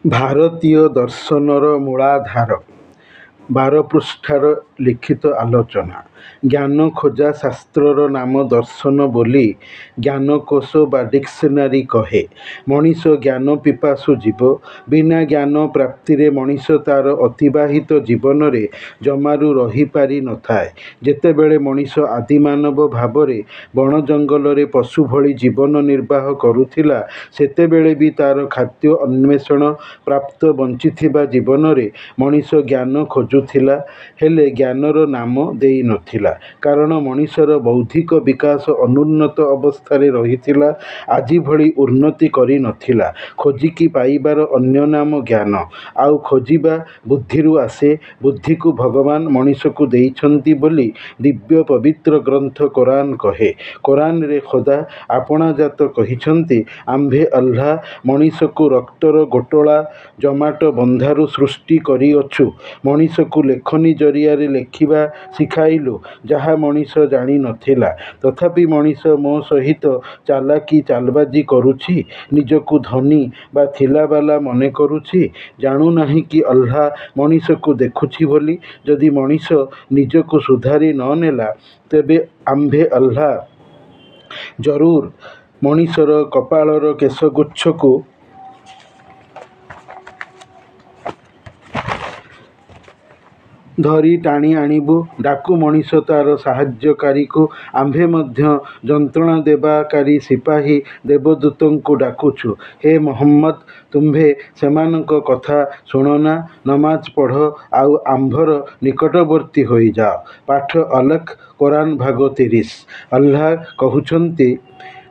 ଭାରତୀୟ ଦର୍ଶନର ମୂଳାଧାର 12 ପୃଷ୍ଠାର ଲିଖିତ ଆଲୋଚନା। ଜ୍ଞାନ ଖୋଜା ଶାସ୍ତ୍ରର ନାମ ଦର୍ଶନ ବୋଲି ଜ୍ଞାନକୋଷ ବା ଡିକ୍ସନାରୀ କହେ। ମଣିଷ ଜ୍ଞାନ ପିପାସୁ ଜୀବ। ବିନା ଜ୍ଞାନ ପ୍ରାପ୍ତିରେ ମଣିଷ ତାର ଅତିବାହିତ ଜୀବନରେ ଜମାରୁ ରହିପାରି ନଥାଏ। ଯେତେବେଳେ ମଣିଷ ଆଦିମାନବ ଭାବରେ ବଣ ଜଙ୍ଗଲରେ ପଶୁ ଭଳି ଜୀବନ ନିର୍ବାହ କରୁଥିଲା, ସେତେବେଳେ ବି ତାର ଖାଦ୍ୟ ଅନ୍ୱେଷଣ ପ୍ରାପ୍ତ ବଞ୍ଚିଥିବା ଜୀବନରେ ମଣିଷ ଜ୍ଞାନ ଖୋଜୁଥିଲା, ହେଲେ ଜ୍ଞାନର ନାମ ଦେଇ ନଥିଲା। କାରଣ ମଣିଷର ବୌଦ୍ଧିକ ବିକାଶ ଅନୁନ୍ନତ ଅବସ୍ଥାରେ ରହିଥିଲା, ଆଜି ଭଳି ଉନ୍ନତି କରି ନଥିଲା। ଖୋଜିକି ପାଇବାର ଅନ୍ୟ ନାମ ଜ୍ଞାନ। ଆଉ ଖୋଜିବା ବୁଦ୍ଧିରୁ ଆସେ। ବୁଦ୍ଧିକୁ ଭଗବାନ ମଣିଷକୁ ଦେଇଛନ୍ତି ବୋଲି ଦିବ୍ୟ ପବିତ୍ର ଗ୍ରନ୍ଥ କୋରାନ କହେ। କୋରାନରେ ଖୋଦା ଆପଣାଜାତ କହିଛନ୍ତି, ଆମ୍ଭେ ଅଲ୍ଲାହ ମଣିଷକୁ ରକ୍ତର ଗୋଟଳା ଜମାଟ ବନ୍ଧାରୁ ସୃଷ୍ଟି କରିଅଛୁ। ମଣିଷକୁ ଲେଖନୀ ଜରିଆରେ ଲେଖିବା ଶିଖାଇଲୁ, ଯାହା ମଣିଷ ଜାଣି ନଥିଲା। ତଥାପି ମଣିଷ ମୋ ସହିତ ଚାଲାକି ଚାଲବାଜି କରୁଛି, ନିଜକୁ ଧନୀ ବା ଥିଲାବାଲା ମନେ କରୁଛି। ଜାଣୁନାହିଁ କି ଅଲ୍ଲାହ ମଣିଷକୁ ଦେଖୁଛି ବୋଲି। ଯଦି ମଣିଷ ନିଜକୁ ସୁଧାରି ନ ନେଲା, ତେବେ ଆମ୍ଭେ ଅଲ୍ଲାହ ଜରୁର ମଣିଷର କପାଳର କେଶଗୁଚ୍ଛକୁ ଧରି ଟାଣି ଆଣିବୁ। ଡାକୁ ମଣିଷ ତାର ସାହାଯ୍ୟକାରୀକୁ। ଆମ୍ଭେ ମଧ୍ୟ ଯନ୍ତ୍ରଣା ଦେବାକାରୀ ସିପାହୀ ଦେବଦୂତଙ୍କୁ ଡାକୁଛୁ। ହେ ମହମ୍ମଦ, ତୁମ୍ଭେ ସେମାନଙ୍କ କଥା ଶୁଣନା, ନମାଜ ପଢ଼ ଆଉ ଆମ୍ଭର ନିକଟବର୍ତ୍ତୀ ହୋଇଯାଅ। ପାଠ ଅଲଖ କୋରାନ ଭାଗ 30। ଅଲ୍ଲାହ କହୁଛନ୍ତି,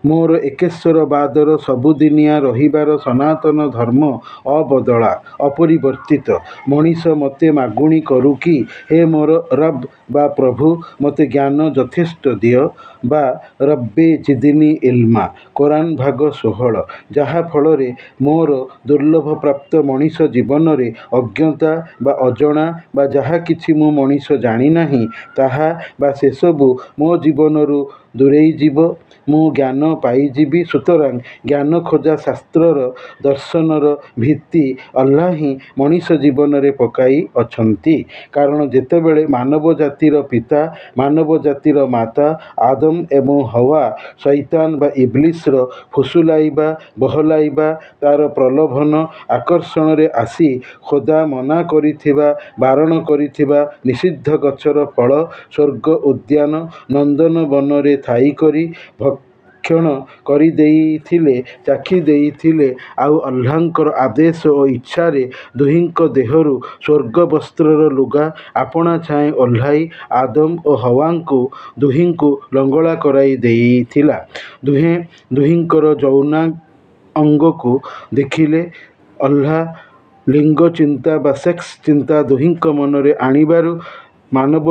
ମୋର ଏକେଶ୍ୱରବାଦର ସବୁଦିନିଆ ରହିବାର ସନାତନ ଧର୍ମ ଅବଦଳା, ଅପରିବର୍ତ୍ତିତ। ମଣିଷ ମୋତେ ମାଗୁଣି କରୁ କି, ହେ ମୋର ରବ ବା ପ୍ରଭୁ, ମୋତେ ଜ୍ଞାନ ଯଥେଷ୍ଟ ଦିଅ, ବା ରବ୍ବେ ଜିଦନି ଇଲ୍ମା। କୋରାନ ଭାଗ 16। ଯାହା ଫଳରେ ମୋର ଦୁର୍ଲଭ ପ୍ରାପ୍ତ ମଣିଷ ଜୀବନରେ ଅଜ୍ଞତା ବା ଅଜଣା ବା ଯାହା କିଛି ମୁଁ ମଣିଷ ଜାଣିନାହିଁ, ତାହା ବା ସେସବୁ ମୋ ଜୀବନରୁ ଦୂରେଇଯିବ। ମୁଁ ଜ୍ଞାନ ପାଇଯିବି। ସୁତରାଂ ଜ୍ଞାନ ଖୋଜା ଶାସ୍ତ୍ରର ଦର୍ଶନର ଭିତ୍ତି ଅଲ୍ଲାହ ହିଁ ମଣିଷ ଜୀବନରେ ପକାଇ ଅଛନ୍ତି। କାରଣ ଯେତେବେଳେ ମାନବ ଜାତିର ପିତା, ମାନବ ଜାତିର ମାତା ଆଦମ ଏବଂ ହୱା ଶୈତାନ ବା ଇବ୍ଲିସର ଫୁସୁଲାଇବା ବହଲାଇବା, ତାର ପ୍ରଲୋଭନ ଆକର୍ଷଣରେ ଆସି ଖୋଦା ମନା କରିଥିବା, ବାରଣ କରିଥିବା ନିଷିଦ୍ଧ ଗଛର ଫଳ ସ୍ୱର୍ଗ ଉଦ୍ୟାନ ନନ୍ଦନବନରେ ଥାଇକରି ଭକ୍ଷଣ କରିଦେଇଥିଲେ, ଚାଖି ଦେଇଥିଲେ, ଆଉ ଅଲ୍ଲାହଙ୍କର ଆଦେଶ ଓ ଇଚ୍ଛାରେ ଦୁହିଁଙ୍କ ଦେହରୁ ସ୍ୱର୍ଗବସ୍ତ୍ରର ଲୁଗା ଆପଣାଛାଏଁ ଓହ୍ଲାଇ ଆଦମ ଓ ହୱାଙ୍କୁ ଦୁହିଁଙ୍କୁ ଲଙ୍ଗଳା କରାଇ ଦେଇଥିଲା। ଦୁହେଁ ଦୁହିଁଙ୍କର ଯୌନାଙ୍ଗକୁ ଦେଖିଲେ। ଅଲ୍ଲାହ ଲିଙ୍ଗ ଚିନ୍ତା ବା ସେକ୍ସ ଚିନ୍ତା ଦୁହିଁଙ୍କ ମନରେ ଆଣିବାରୁ ମାନବ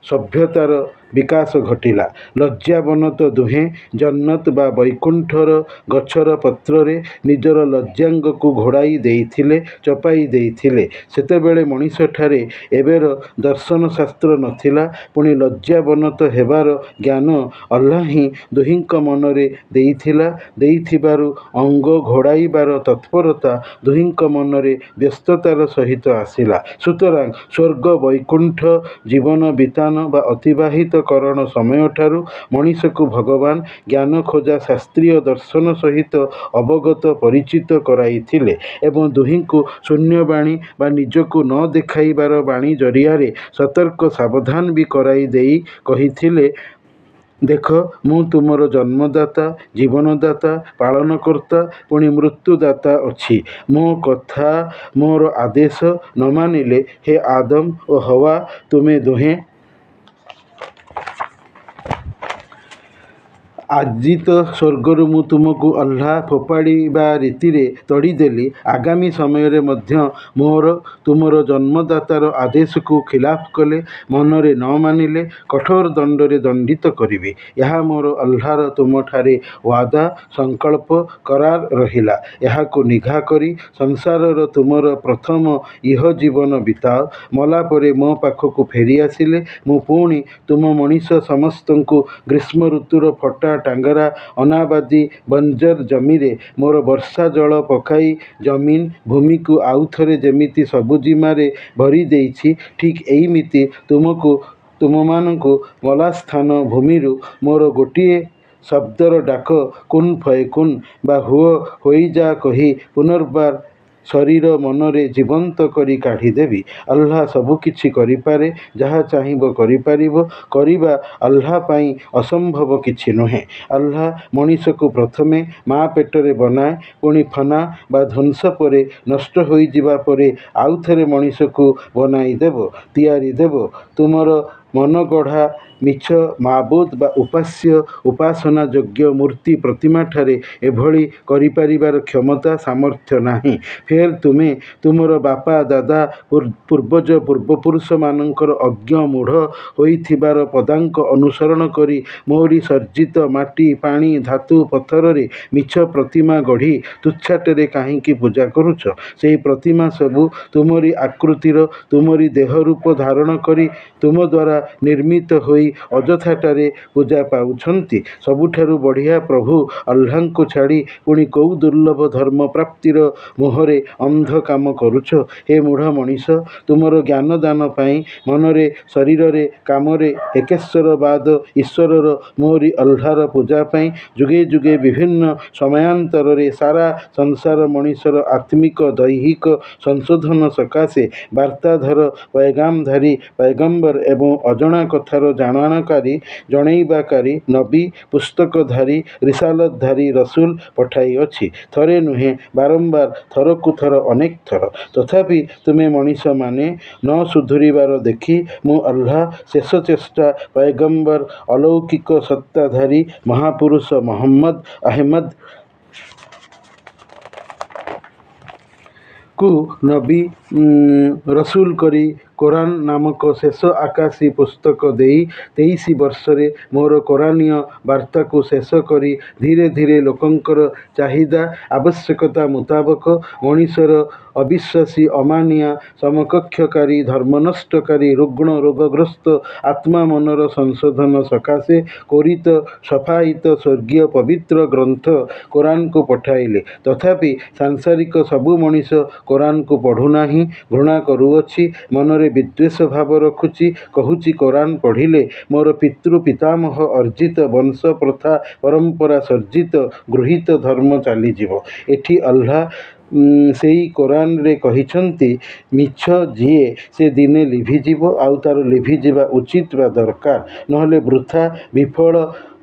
ସଭ୍ୟତାର ବିକାଶ ଘଟିଲା। ଲଜ୍ଜାବନତ ଦୁହେଁ ଜନ୍ନତ ବା ବୈକୁଣ୍ଠର ଗଛର ପତ୍ରରେ ନିଜର ଲଜ୍ଜାଙ୍ଗକୁ ଘୋଡ଼ାଇ ଦେଇଥିଲେ, ଚପାଇ ଦେଇଥିଲେ। ସେତେବେଳେ ମଣିଷଠାରେ ଏବେର ଦର୍ଶନଶାସ୍ତ୍ର ନଥିଲା। ପୁଣି ଲଜ୍ଜାବନତ ହେବାର ଜ୍ଞାନ ଅଲ୍ଲାହ ହିଁ ଦୁହିଁଙ୍କ ମନରେ ଦେଇଥିଲା। ଦେଇଥିବାରୁ ଅଙ୍ଗ ଘୋଡ଼ାଇବାର ତତ୍ପରତା ଦୁହିଁଙ୍କ ମନରେ ବ୍ୟସ୍ତତାର ସହିତ ଆସିଲା। ସୁତରାଂ ସ୍ୱର୍ଗ ବୈକୁଣ୍ଠ ଜୀବନ ବିତାନ ବା ଅତିବାହିତ କରଣ ସମୟଠାରୁ ମଣିଷକୁ ଭଗବାନ ଜ୍ଞାନ ଖୋଜା ଶାସ୍ତ୍ରୀୟ ଦର୍ଶନ ସହିତ ଅବଗତ ପରିଚିତ କରାଇଥିଲେ ଏବଂ ଦୁହିଁଙ୍କୁ ଶୂନ୍ୟବାଣୀ ବା ନିଜକୁ ନ ଦେଖାଇବାର ବାଣୀ ଜରିଆରେ ସତର୍କ ସାବଧାନ ବି କରାଇ ଦେଇ କହିଥିଲେ, ଦେଖ, ମୁଁ ତୁମର ଜନ୍ମଦାତା, ଜୀବନଦାତା, ପାଳନକର୍ତ୍ତା, ପୁଣି ମୃତ୍ୟୁଦାତା ଅଛି। ମୋ କଥା, ମୋର ଆଦେଶ ନ ମାନିଲେ, ହେ ଆଦମ ଓ ହୱା, ତୁମେ ଦୁହେଁ ଆଜି ତ ସ୍ୱର୍ଗରୁ ମୁଁ ତୁମକୁ ଅଲ୍ଲାହ ଫୋପାଡ଼ିବା ରୀତିରେ ତଡ଼ିଦେଲି। ଆଗାମୀ ସମୟରେ ମଧ୍ୟ ମୋର ତୁମର ଜନ୍ମଦାତାର ଆଦେଶକୁ ଖିଲାଫ କଲେ, ମନରେ ନ ମାନିଲେ କଠୋର ଦଣ୍ଡରେ ଦଣ୍ଡିତ କରିବି। ଏହା ମୋର ଅଲ୍ଲାହର ତୁମଠାରେ ୱାଦା, ସଂକଳ୍ପ, କରାର ରହିଲା। ଏହାକୁ ନିଘା କରି ସଂସାରର ତୁମର ପ୍ରଥମ ଇହଜୀବନ ବିତାଅ। ମଲା ପରେ ମୋ ପାଖକୁ ଫେରିଆସିଲେ ମୁଁ ପୁଣି ତୁମ ମଣିଷ ସମସ୍ତଙ୍କୁ ଗ୍ରୀଷ୍ମ ଋତୁର ଫଟା ଟାଙ୍ଗରା ଅନାବାଦୀ ବଞ୍ଜର ଜମିରେ ମୋର ବର୍ଷା ଜଳ ପକାଇ ଜମିନ ଭୂମିକୁ ଆଉଥରେ ଯେମିତି ସବୁଜିମାରେ ଭରି ଦେଇଛି, ଠିକ୍ ଏଇମିତି ତୁମମାନଙ୍କୁ ମଲାସ୍ଥାନ ଭୂମିରୁ ମୋର ଗୋଟିଏ ଶବ୍ଦର ଡାକ କୁନ୍ ଫୟକୁନ୍ ବା ହୁଅ ହୋଇଯା କହି ପୁନର୍ବାର ଶରୀର ମନରେ ଜୀବନ୍ତ କରି କାଢ଼ିଦେବି। ଆଲ୍ଲାହ ସବୁକିଛି କରିପାରେ, ଯାହା ଚାହିଁବ କରିପାରିବ। କରିବା ଆଲ୍ଲାହ ପାଇଁ ଅସମ୍ଭବ କିଛି ନୁହେଁ। ଆଲ୍ଲାହ ମଣିଷକୁ ପ୍ରଥମେ ମା ପେଟରେ ବନାଏ, ପୁଣି ଫନା ବା ଧ୍ୱଂସ ପରେ ନଷ୍ଟ ହୋଇଯିବା ପରେ ଆଉଥରେ ମଣିଷକୁ ବନାଇ ଦେବ, ତିଆରି ଦେବ। ତୁମର ମନଗଢ଼ା ମିଛ ମାବୁଦ ବା ଉପାସ୍ୟ ଉପାସନା ଯୋଗ୍ୟ ମୂର୍ତ୍ତି ପ୍ରତିମାଠାରେ ଏଭଳି କରିପାରିବାର କ୍ଷମତା ସାମର୍ଥ୍ୟ ନାହିଁ। ଫେର ତୁମେ ତୁମର ବାପା ଦାଦା ପୂର୍ବଜ ପୂର୍ବପୁରୁଷମାନଙ୍କର ଅଜ୍ଞ ମୂଢ଼ ହୋଇଥିବାର ପଦାଙ୍କ ଅନୁସରଣ କରି ମୋରି ସର୍ଜିତ ମାଟି ପାଣି ଧାତୁ ପଥରରେ ମିଛ ପ୍ରତିମା ଗଢ଼ି ତୁଚ୍ଛାଟରେ କାହିଁକି ପୂଜା କରୁଛ? ସେହି ପ୍ରତିମା ସବୁ ତୁମରି ଆକୃତିର, ତୁମରି ଦେହ ରୂପ ଧାରଣ କରି ତୁମ ଦ୍ୱାରା ନିର୍ମିତ ହୋଇ ଅଯଥାଟାରେ ପୂଜା ପାଉଛନ୍ତି। ସବୁଠାରୁ ବଢ଼ିଆ ପ୍ରଭୁ ଆଲ୍ଲାହଙ୍କୁ ଛାଡ଼ି ପୁଣି କୋଉ ଦୁର୍ଲଭ ଧର୍ମ ପ୍ରାପ୍ତିର ମୋହରେ ଅନ୍ଧ କାମ କରୁଛ? ହେ ମୂଢ଼ ମଣିଷ, ତୁମର ଜ୍ଞାନଦାନ ପାଇଁ ମନରେ ଶରୀରରେ କାମରେ ଏକେଶ୍ୱରବାଦ ଈଶ୍ୱରର ମୋରି ଆଲ୍ଲାହର ପୂଜା ପାଇଁ ଯୁଗେ ଯୁଗେ ବିଭିନ୍ନ ସମୟାନ୍ତରରେ ସାରା ସଂସାର ମଣିଷର ଆତ୍ମିକ ଦୈହିକ ସଂଶୋଧନ ସକାଶେ ବାର୍ତ୍ତାଧର ପୈଗାମଧାରୀ ପୈଗମ୍ବର ଏବଂ ଅଜଣା କଥାର ଜଣାଣକାରୀ ଜଣେଇବାକାରୀ ନବୀ ପୁସ୍ତକଧାରୀ ରିସାଲତଧାରୀ ରସୁଲ ପଠାଇଅଛି। ଥରେ ନୁହେଁ, ବାରମ୍ବାର, ଥରକୁ ଥର ଅନେକ ଥର। ତଥାପି ତୁମେ ମଣିଷମାନେ ନ ସୁଧୁରିବାର ଦେଖି ମୁଁ ଆଲ୍ଲାହ ଶେଷ ଚେଷ୍ଟା ପୈଗମ୍ବର ଅଲୌକିକ ସତ୍ତାଧାରୀ ମହାପୁରୁଷ ମହମ୍ମଦ ଆହମଦ କୁ ନବୀ ରସୁଲ କରି କୋରାନ ନାମକ ଶେଷ ଆକାଶୀ ପୁସ୍ତକ ଦେଇ 23 ବର୍ଷରେ ମୋର କୋରାନୀୟ ବାର୍ତ୍ତାକୁ ଶେଷ କରି ଧୀରେ ଧୀରେ ଲୋକଙ୍କର ଚାହିଦା ଆବଶ୍ୟକତା ମୁତାବକ ମଣିଷର ଅବିଶ୍ୱାସୀ ଅମାନିଆ ସମକକ୍ଷକାରୀ ଧର୍ମନଷ୍ଟକାରୀ ରୁଗ୍ଣ ରୋଗଗ୍ରସ୍ତ ଆତ୍ମା ମନର ସଂଶୋଧନ ସକାଶେ କୋରିତ ସଫାୟିତ ସ୍ୱର୍ଗୀୟ ପବିତ୍ର ଗ୍ରନ୍ଥ କୋରାନକୁ ପଠାଇଲେ। ତଥାପି ସାଂସାରିକ ସବୁ ମଣିଷ କୋରାନକୁ ପଢ଼ୁନାହିଁ, ଘୃଣା କରୁଅଛି, ମନରେ ବିଦ୍ୱେଷ ଭାବ ରଖୁଛି, କହୁଛି କୋରାନ ପଢ଼ିଲେ ମୋର ପିତୃ ପିତାମହ ଅର୍ଜିତ ବଂଶ ପ୍ରଥା ପରମ୍ପରା ସର୍ଜିତ ଗୃହୀତ ଧର୍ମ ଚାଲିଯିବ। ଏଠି ଆଲ୍ଲାହ ସେଇ କୋରାନରେ କହିଛନ୍ତି, ମିଛ ଯିଏ ସେ ଦିନେ ଲିଭିଯିବ, ଆଉ ତାର ଲିଭିଯିବା ଉଚିତ ବା ଦରକାର, ନହେଲେ ବୃଥା ବିଫଳ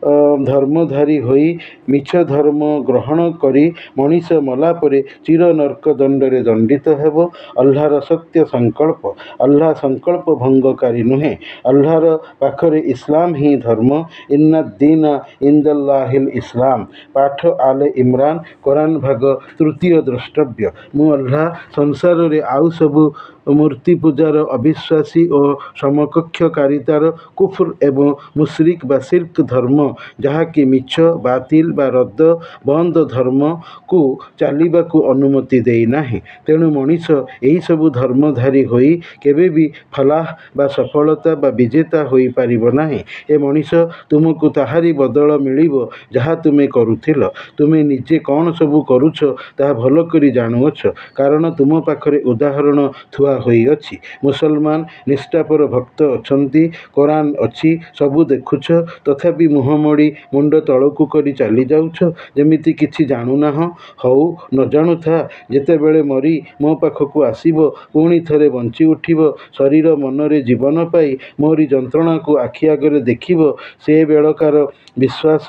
ଧର୍ମଧାରୀ ହୋଇ ମିଛ ଧର୍ମ ଗ୍ରହଣ କରି ମଣିଷ ମଲା ପରେ ଚିର ନର୍କ ଦଣ୍ଡରେ ଦଣ୍ଡିତ ହେବ। ଆଲ୍ଲାହର ସତ୍ୟ ସଂକଳ୍ପ। ଆଲ୍ଲାହ ସଂକଳ୍ପ ଭଙ୍ଗକାରୀ ନୁହେଁ। ଆଲ୍ଲାହର ପାଖରେ ଇସଲାମ ହିଁ ଧର୍ମ। ଇନ୍ନାଦ୍ଦୀନା ଇନ୍ଦାଲ୍ଲାହିଲ୍ ଇସଲାମ। ପାଠ ଆଲେ ଇମ୍ରାନ କୋରାନ ଭାଗ 3 ଦ୍ରଷ୍ଟବ୍ୟ। ମୁଁ ଆଲ୍ଲାହ ସଂସାରରେ ଆଉ ସବୁ ମୂର୍ତ୍ତି ପୂଜାର ଅବିଶ୍ୱାସୀ ଓ ସମକକ୍ଷକାରିତାର କୁଫ୍ର ଏବଂ ମୁଶରିକ ବା ଶିର୍କ ଧର୍ମ, ଯାହାକି ମିଛ ବାତିଲ ବା ରଦ୍ଦ ବନ୍ଦ ଧର୍ମକୁ ଚାଲିବାକୁ ଅନୁମତି ଦେଇନାହିଁ। ତେଣୁ ମଣିଷ ଏହିସବୁ ଧର୍ମଧାରୀ ହୋଇ କେବେ ବି ଫଲାହ ବା ସଫଳତା ବା ବିଜେତା ହୋଇପାରିବ ନାହିଁ। ଏ ମଣିଷ, ତୁମକୁ ତାହାରି ବଦଳ ମିଳିବ ଯାହା ତୁମେ କରୁଥିଲ। ତୁମେ ନିଜେ କ'ଣ ସବୁ କରୁଛ ତାହା ଭଲ କରି ଜାଣୁଅଛ, କାରଣ ତୁମ ପାଖରେ ଉଦାହରଣ ଥୁଆ ହୋଇଅଛି। ମୁସଲମାନ ନିଷ୍ଠାପର ଭକ୍ତ ଅଛନ୍ତି, କୋରାନ ଅଛି, ସବୁ ଦେଖୁଛ, ତଥାପି ମୁହଁ ମୋଡ଼ି ମୁଣ୍ଡ ତଳକୁ କରି ଚାଲିଯାଉଛ, ଯେମିତି କିଛି ଜାଣୁନାହଁ। ହଉ, ନ ଜାଣୁଥା, ଯେତେବେଳେ ମରି ମୋ ପାଖକୁ ଆସିବ, ପୁଣି ଥରେ ବଞ୍ଚି ଉଠିବ, ଶରୀର ମନରେ ଜୀବନ ପାଇ ମୋରି ଯନ୍ତ୍ରଣାକୁ ଆଖି ଆଗରେ ଦେଖିବ, ସେ ବେଳକାର ବିଶ୍ୱାସ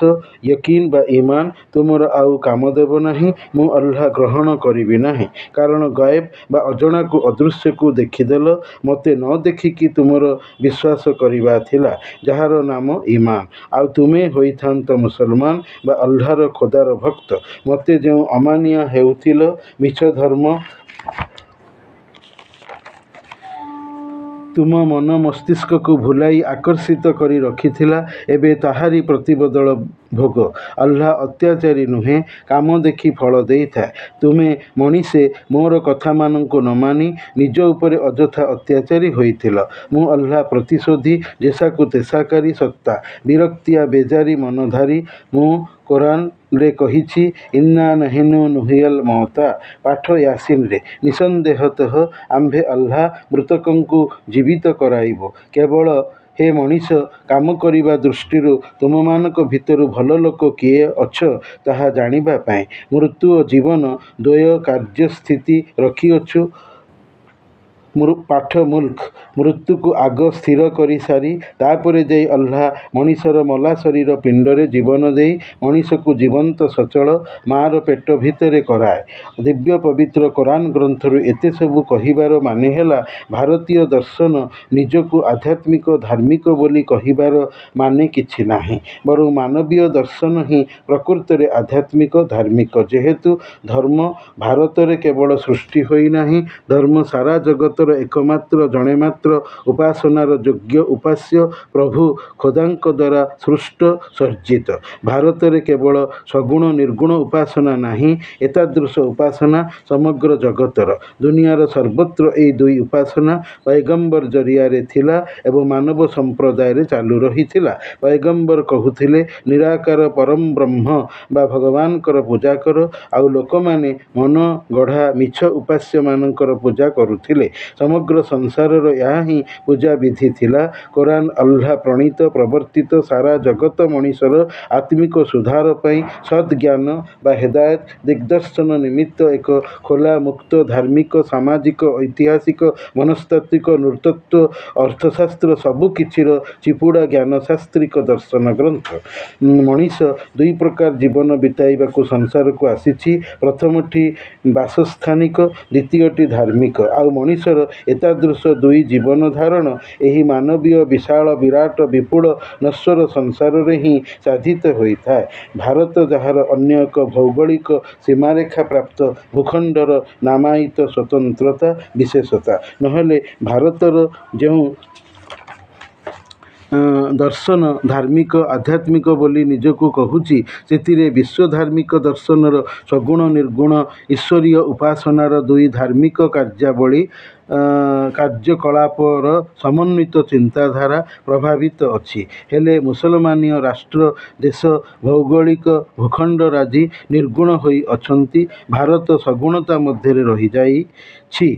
ୟକିନ ବା ଇମାନ ତୁମର ଆଉ କାମ ଦେବ ନାହିଁ। ମୁଁ ଆଲ୍ଲାହ ଗ୍ରହଣ କରିବି ନାହିଁ, କାରଣ ଗାଏବ ବା ଅଜଣାକୁ ଅଦୃଶ୍ୟକୁ ଦେଖିଦେଲ। ମୋତେ ନ ଦେଖିକି ତୁମର ବିଶ୍ୱାସ କରିବା ଥିଲା, ଯାହାର ନାମ ଇମାନ, ଆଉ ତୁମେ ହୋଇଥାନ୍ତ ମୁସଲମାନ ବା ଆଲ୍ଲାହର ଖୋଦାର ଭକ୍ତ। ମୋତେ ଯେଉଁ ଅମାନିଆ ହେଉଥିଲ, ମିଛ ଧର୍ମ ତୁମ ମନ ମସ୍ତିଷ୍କକୁ ଭୁଲାଇ ଆକର୍ଷିତ କରି ରଖିଥିଲା, ଏବେ ତାହାରି ପ୍ରତିବଦଳ ଭୋଗ। ଆଲ୍ଲାହ ଅତ୍ୟାଚାରୀ ନୁହେଁ, କାମ ଦେଖି ଫଳ ଦେଇଥାଏ। ତୁମେ ମଣିଷେ ମୋର କଥାମାନଙ୍କୁ ନ ମାନି ନିଜ ଉପରେ ଅଯଥା ଅତ୍ୟାଚାରୀ ହୋଇଥିଲ। ମୁଁ ଆଲ୍ଲାହ ପ୍ରତିଶୋଧୀ, ଯେସାକୁ ତେସାକାରୀ ସତ୍ତା, ବିରକ୍ତିଆ ବେଜାରି ମନଧାରୀ। ମୁଁ କୋରାନରେ କହିଛି, ଇନ୍ନା ନହିନୁ ନୁହିୟଲ ମୌତା। ପାଠ ୟାସିନରେ। ନିଃସନ୍ଦେହତଃ ଆମ୍ଭେ ଆଲ୍ଲାହ ମୃତକଙ୍କୁ ଜୀବିତ କରାଇବୁ। କେବଳ ହେ ମଣିଷ, କାମ କରିବା ଦୃଷ୍ଟିରୁ ତୁମମାନଙ୍କ ଭିତରୁ ଭଲ ଲୋକ କିଏ ଅଛ, ତାହା ଜାଣିବା ପାଇଁ। ମୃତ୍ୟୁ ଓ ଜୀବନ ଦ୍ୱୟ କାର୍ଯ୍ୟସ୍ଥିତି ରଖିଅଛୁ। ପାଠ ମୁଲ୍କ। ମୃତ୍ୟୁକୁ ଆଗ ସ୍ଥିର କରିସାରି ତାପରେ ଯାଇ ଆଲ୍ଲାହ ମଣିଷର ମଲା ଶରୀର ପିଣ୍ଡରେ ଜୀବନ ଦେଇ ମଣିଷକୁ ଜୀବନ୍ତ ସଚଳ ମାର ପେଟ ଭିତରେ କରାଏ। ଦିବ୍ୟ ପବିତ୍ର କୋରାନ ଗ୍ରନ୍ଥରୁ ଏତେ ସବୁ କହିବାର ମାନେ ହେଲା, ଭାରତୀୟ ଦର୍ଶନ ନିଜକୁ ଆଧ୍ୟାତ୍ମିକ ଧାର୍ମିକ ବୋଲି କହିବାର ମାନେ କିଛି ନାହିଁ। ବରଂ ମାନବୀୟ ଦର୍ଶନ ହିଁ ପ୍ରକୃତରେ ଆଧ୍ୟାତ୍ମିକ ଧାର୍ମିକ। ଯେହେତୁ ଧର୍ମ ଭାରତରେ କେବଳ ସୃଷ୍ଟି ହୋଇନାହିଁ, ଧର୍ମ ସାରା ଜଗତର ଏକମାତ୍ର ଜଣେ ମାତ୍ର ଉପାସନାର ଯୋଗ୍ୟ ଉପାସ୍ୟ ପ୍ରଭୁ ଖୋଦାଙ୍କ ଦ୍ୱାରା ସୃଷ୍ଟ ସର୍ଜିତ। ଭାରତରେ କେବଳ ସଗୁଣ ନିର୍ଗୁଣ ଉପାସନା ନାହିଁ, ଏତାଦୃଶ ଉପାସନା ସମଗ୍ର ଜଗତର। ଦୁନିଆର ସର୍ବତ୍ର ଏହି ଦୁଇ ଉପାସନା ପୈଗମ୍ବର ଜରିଆରେ ଥିଲା ଏବଂ ମାନବ ସମ୍ପ୍ରଦାୟରେ ଚାଲୁ ରହିଥିଲା। ପୈଗମ୍ବର କହୁଥିଲେ, ନିରାକାର ପରମ ବ୍ରହ୍ମ ବା ଭଗବାନଙ୍କର ପୂଜା କର, ଆଉ ଲୋକମାନେ ମନ ଗଢ଼ା ମିଛ ଉପାସ୍ୟମାନଙ୍କର ପୂଜା କରୁଥିଲେ। ସମଗ୍ର ସଂସାରର ଏହା ହିଁ ପୂଜା ବିଧି ଥିଲା। କୋରାନ ଆଲ୍ଲାହ ପ୍ରଣୀତ ପ୍ରବର୍ତ୍ତିତ ସାରା ଜଗତ ମଣିଷର ଆତ୍ମିକ ସୁଧାର ପାଇଁ ସଦ୍ଜ୍ଞାନ ବା ହେଦାୟତ ଦିଗ୍ଦର୍ଶନ ନିମିତ୍ତ ଏକ ଖୋଲା ମୁକ୍ତ ଧାର୍ମିକ ସାମାଜିକ ଐତିହାସିକ ମନସ୍ତାତ୍ତ୍ୱିକ ନୃତତ୍ତ୍ୱ ଅର୍ଥଶାସ୍ତ୍ର ସବୁ କିଛିର ଚିପୁଡ଼ା ଜ୍ଞାନଶାସ୍ତ୍ରିକ ଦର୍ଶନ ଗ୍ରନ୍ଥ। ମଣିଷ ଦୁଇ ପ୍ରକାର ଜୀବନ ବିତାଇବାକୁ ସଂସାରକୁ ଆସିଛି। ପ୍ରଥମଟି ବାସସ୍ଥାନିକ, ଦ୍ୱିତୀୟଟି ଧାର୍ମିକ। ଆଉ ମଣିଷର ଏତାଦୃଶ ଦୁଇ ଜୀବନ ଧାରଣ ଏହି ମାନବୀୟ ବିଶାଳ ବିରାଟ ବିପୁଳ ନଶ୍ୱର ସଂସାରରେ ହିଁ ସାଧିତ ହୋଇଥାଏ। ଭାରତ ଯାହାର ଅନ୍ୟ ଏକ ଭୌଗୋଳିକ ସୀମାରେଖା ପ୍ରାପ୍ତ ଭୂଖଣ୍ଡର ନାମାୟିତ ସ୍ୱତନ୍ତ୍ରତା ବିଶେଷତା। ନହେଲେ ଭାରତର ଯେଉଁ ଦର୍ଶନ ଧାର୍ମିକ ଆଧ୍ୟାତ୍ମିକ ବୋଲି ନିଜକୁ କହୁଛି, ସେଥିରେ ବିଶ୍ୱ ଧାର୍ମିକ ଦର୍ଶନର ସଗୁଣ ନିର୍ଗୁଣ ଈଶ୍ୱରୀୟ ଉପାସନାର ଦୁଇ ଧାର୍ମିକ କାର୍ଯ୍ୟକଳାପର ସମନ୍ୱିତ ଚିନ୍ତାଧାରା ପ୍ରଭାବିତ ଅଛି। ହେଲେ ମୁସଲମାନୀୟ ରାଷ୍ଟ୍ର ଦେଶ ଭୌଗୋଳିକ ଭୂଖଣ୍ଡ ରାଜି ନିର୍ଗୁଣ ହୋଇ ଅଛନ୍ତି। ଭାରତ ସଗୁଣତା ମଧ୍ୟରେ ରହିଯାଇଛି।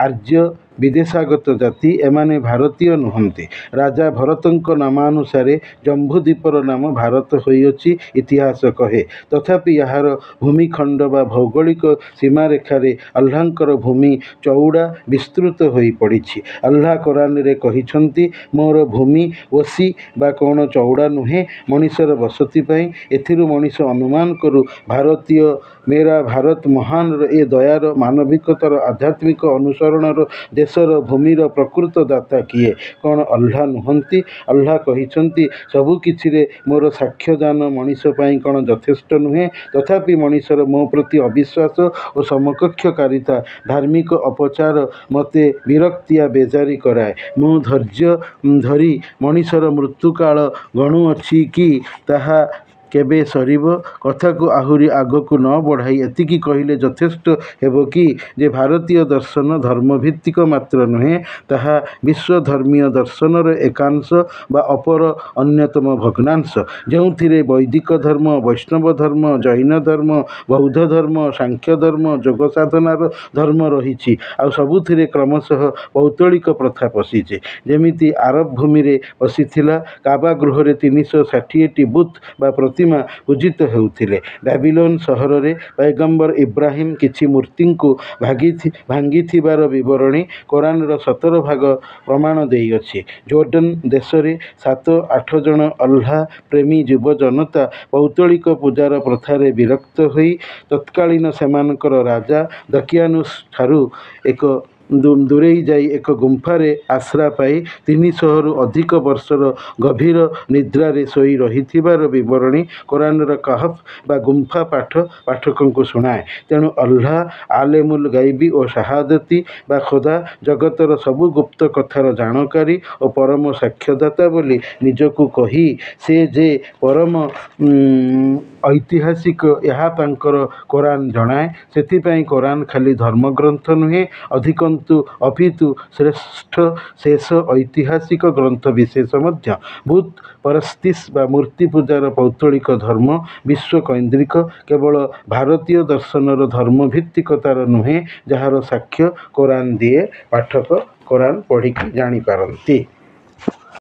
ଆର୍ଯ୍ୟ ବିଦେଶାଗତ ଜାତି, ଏମାନେ ଭାରତୀୟ ନୁହନ୍ତି। ରାଜା ଭରତଙ୍କ ନାମାନୁସାରେ ଜମ୍ବୁଦ୍ୱୀପର ନାମ ଭାରତ ହୋଇଅଛି, ଇତିହାସ କହେ। ତଥାପି ଏହାର ଭୂମିଖଣ୍ଡ ବା ଭୌଗୋଳିକ ସୀମାରେଖାରେ ଆଲ୍ଲାହଙ୍କର ଭୂମି ଚଉଡ଼ା ବିସ୍ତୃତ ହୋଇ ପଡ଼ିଛି। ଆଲ୍ଲାହ କୋରାନରେ କହିଛନ୍ତି, ମୋର ଭୂମି ଓସି ବା କ'ଣ ଚଉଡ଼ା ନୁହେଁ ମଣିଷର ବସତି ପାଇଁ। ଏଥିରୁ ମଣିଷ ଅନୁମାନ କରୁ, ଭାରତୀୟ ମେରା ଭାରତ ମହାନର ଏ ଦୟାର ମାନବିକତାର ଆଧ୍ୟାତ୍ମିକ ଅନୁସରଣର ଦେଶର ଭୂମିର ପ୍ରକୃତ ଦାତା କିଏ? କ'ଣ ଆଲ୍ଲାହ ନୁହନ୍ତି? ଆଲ୍ଲାହ କହିଛନ୍ତି, ସବୁ କିଛିରେ ମୋର ସାକ୍ଷ୍ୟଦାନ ମଣିଷ ପାଇଁ କ'ଣ ଯଥେଷ୍ଟ ନୁହେଁ? ତଥାପି ମଣିଷର ମୋ ପ୍ରତି ଅବିଶ୍ୱାସ ଓ ସମକକ୍ଷକାରିତା ଧାର୍ମିକ ଅପଚାର ମୋତେ ବିରକ୍ତିଆ ବେଜାରି କରାଏ। ମୁଁ ଧୈର୍ଯ୍ୟ ଧରି ମଣିଷର ମୃତ୍ୟୁକାଳ ଗଣୁଅଛି କି ତାହା କେବେ ସରିବ? କଥାକୁ ଆହୁରି ଆଗକୁ ନ ବଢ଼ାଇ ଏତିକି କହିଲେ ଯଥେଷ୍ଟ ହେବ କି ଯେ ଭାରତୀୟ ଦର୍ଶନ ଧର୍ମଭିତ୍ତିକ ମାତ୍ର ନୁହେଁ, ତାହା ବିଶ୍ୱଧର୍ମୀୟ ଦର୍ଶନର ଏକାଂଶ ବା ଅପର ଅନ୍ୟତମ ଭଗ୍ନାଂଶ, ଯେଉଁଥିରେ ବୈଦିକ ଧର୍ମ, ବୈଷ୍ଣବ ଧର୍ମ, ଜୈନ ଧର୍ମ, ବୌଦ୍ଧ ଧର୍ମ, ସାଂଖ୍ୟ ଧର୍ମ, ଯୋଗ ସାଧନାର ଧର୍ମ ରହିଛି। ଆଉ ସବୁଥିରେ କ୍ରମଶଃ ପୌତ୍ତଳିକ ପ୍ରଥା ପଶିଛି। ଯେମିତି ଆରବ ଭୂମିରେ ପଶିଥିଲା। କାବା ଗୃହରେ 360ଟି ବୁତ୍ ବା ପ୍ରତିମା ପୂଜିତ ହେଉଥିଲେ। ବାବିଲୋନ ସହରରେ ପୈଗମ୍ବର ଇବ୍ରାହିମ କିଛି ମୂର୍ତ୍ତିଙ୍କୁ ଭାଙ୍ଗିଥିବାର ବିବରଣୀ କୋରାନର 17 ଭାଗ ପ୍ରମାଣ ଦେଇଅଛି। ଜୋର୍ଡାନ ଦେଶରେ 7-8 ଜଣ ଆଲ୍ଲାହ ପ୍ରେମୀ ଯୁବ ଜନତା ପୌତ୍ତଳିକ ପୂଜାର ପ୍ରଥାରେ ବିରକ୍ତ ହୋଇ ତତ୍କାଳୀନ ସେମାନଙ୍କର ରାଜା ଦକିଆନୁସ ଠାରୁ ଏକ ଦୂରେଇ ଯାଇ ଏକ ଗୁମ୍ଫାରେ ଆଶ୍ରା ପାଇ 300ରୁ ଅଧିକ ବର୍ଷର ଗଭୀର ନିଦ୍ରାରେ ଶୋଇ ରହିଥିବାର ବିବରଣୀ କୋରାନର କହଫ ବା ଗୁମ୍ଫା ପାଠ ପାଠକଙ୍କୁ ଶୁଣାଏ। ତେଣୁ ଅଲ୍ଲାହ ଆଲେମୁଲ ଗାଇବି ଓ ଶାହାଦତି ବା ଖୋଦା ଜଗତର ସବୁ ଗୁପ୍ତ କଥାର ଜାଣକାରୀ ଓ ପରମ ସାକ୍ଷ୍ୟଦାତା ବୋଲି ନିଜକୁ କହି ସେ ଯେ ପରମ ଐତିହାସିକ ଏହା ତାଙ୍କର କୋରାନ ଜଣାଏ। ସେଥିପାଇଁ କୋରାନ ଖାଲି ଧର୍ମଗ୍ରନ୍ଥ ନୁହେଁ ଅପିତୁ ଶ୍ରେଷ୍ଠ ଶେଷ ଐତିହାସିକ ଗ୍ରନ୍ଥ ବିଶେଷ ମଧ୍ୟ। ବୁତ ପରସ୍ତିସ୍ ବା ମୂର୍ତ୍ତି ପୂଜାର ପୌତ୍ତଳିକ ଧର୍ମ ବିଶ୍ୱକୈନ୍ଦ୍ରିକ କେବଳ ଭାରତୀୟ ଦର୍ଶନର ଧର୍ମଭିତ୍ତିକତାର ନୁହେଁ, ଯାହାର ସାକ୍ଷ୍ୟ କୋରାନ ଦିଏ। ପାଠକ କୋରାନ ପଢ଼ିକି ଜାଣିପାରନ୍ତି।